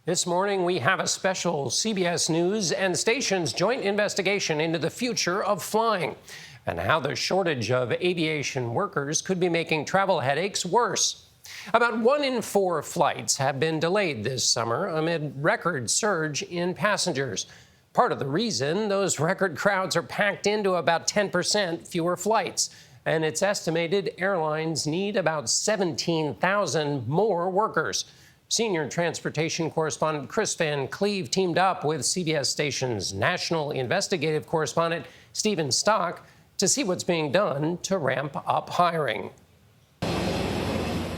This morning, we have a special CBS News and Stations joint investigation into the future of flying and how the shortage of aviation workers could be making travel headaches worse. About 1 in 4 flights have been delayed this summer amid record surge in passengers. Part of the reason, those record crowds are packed into about 10% fewer flights. And it's estimated airlines need about 17,000 more workers. Senior transportation correspondent Kris Van Cleave teamed up with CBS Stations national investigative correspondent Stephen Stock to see what's being done to ramp up hiring.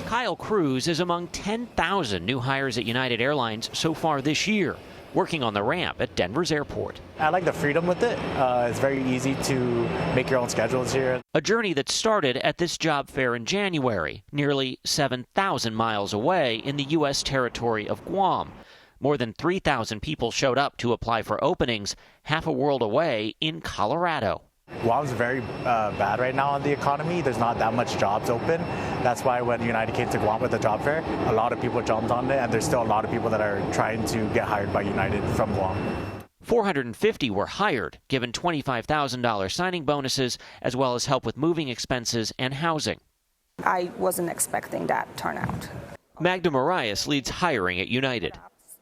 Kyle Cruz is among 10,000 new hires at United Airlines so far this year, working on the ramp at Denver's airport. I like the freedom with it. It's very easy to make your own schedules here. A journey that started at this job fair in January, nearly 7,000 miles away in the U.S. territory of Guam. More than 3,000 people showed up to apply for openings, half a world away in Colorado. Guam's very bad right now on the economy. There's not that much jobs open. That's why when United came to Guam with the job fair, a lot of people jumped on it, and there's still a lot of people that are trying to get hired by United from Guam. 450 were hired, given $25,000 signing bonuses, as well as help with moving expenses and housing. I wasn't expecting that turnout. Magda Marias leads hiring at United.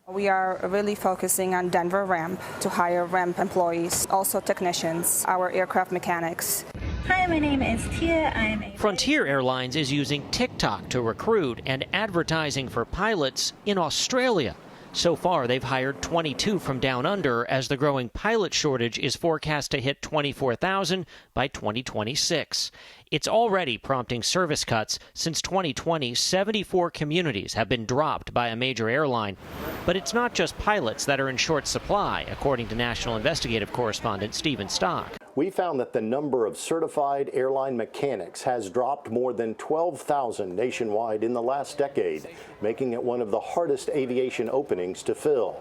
We are really focusing on Denver ramp to hire ramp employees, also technicians, our aircraft mechanics. Hi, my name is Tia. Frontier Airlines is using TikTok to recruit and advertising for pilots in Australia. So far, they've hired 22 from down under as the growing pilot shortage is forecast to hit 24,000 by 2026. It's already prompting service cuts. Since 2020, 74 communities have been dropped by a major airline. But it's not just pilots that are in short supply, according to national investigative correspondent Stephen Stock. We found that the number of certified airline mechanics has dropped more than 12,000 nationwide in the last decade, making it one of the hardest aviation openings to fill.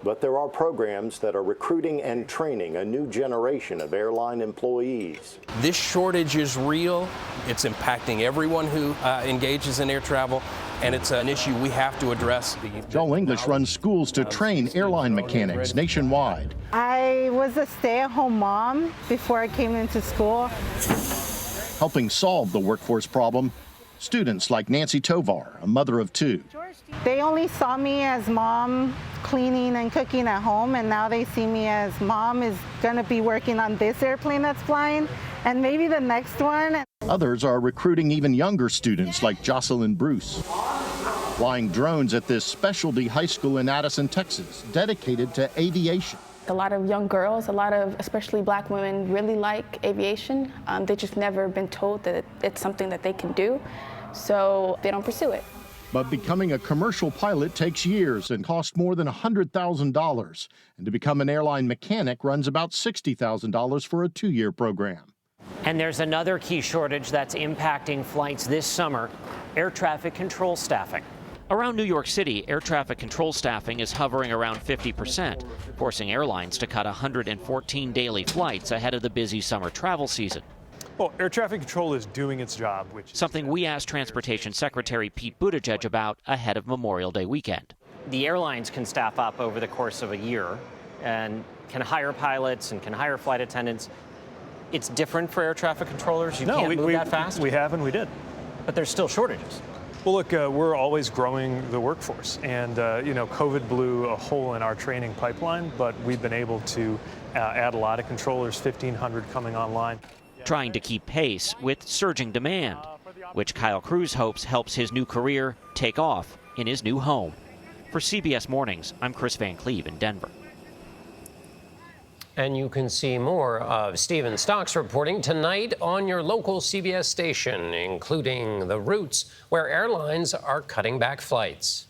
But there are programs that are recruiting and training a new generation of airline employees. This shortage is real. It's impacting everyone who engages in air travel, and it's an issue we have to address. Joel English runs schools to train airline mechanics nationwide. I was a stay-at-home mom before I came into school. Helping solve the workforce problem, students like Nancy Tovar, a mother of 2. They only saw me as mom cleaning and cooking at home, and now they see me as mom is going to be working on this airplane that's flying and maybe the next one. Others are recruiting even younger students like Jocelyn Bruce, flying drones at this specialty high school in Addison, Texas, dedicated to aviation. A lot of young girls, a lot of especially black women really like aviation. They've just never been told that it's something that they can do, so they don't pursue it. But becoming a commercial pilot takes years and costs more than $100,000. And to become an airline mechanic runs about $60,000 for a 2-year program. And there's another key shortage that's impacting flights this summer: air traffic control staffing. Around New York City, air traffic control staffing is hovering around 50%, forcing airlines to cut 114 daily flights ahead of the busy summer travel season. Well, air traffic control is doing its job, which is something we asked Transportation Secretary Pete Buttigieg about ahead of Memorial Day weekend. The airlines can staff up over the course of a year and can hire pilots and can hire flight attendants. It's different for air traffic controllers. You can't move that fast. We have and we did. But there's still shortages. Well, look, we're always growing the workforce, and COVID blew a hole in our training pipeline, but we've been able to add a lot of controllers, 1,500 coming online. Trying to keep pace with surging demand, which Kyle Cruz hopes helps his new career take off in his new home. For CBS Mornings, I'm Kris Van Cleave in Denver. And you can see more of Stephen Stock's reporting tonight on your local CBS station, including the routes where airlines are cutting back flights.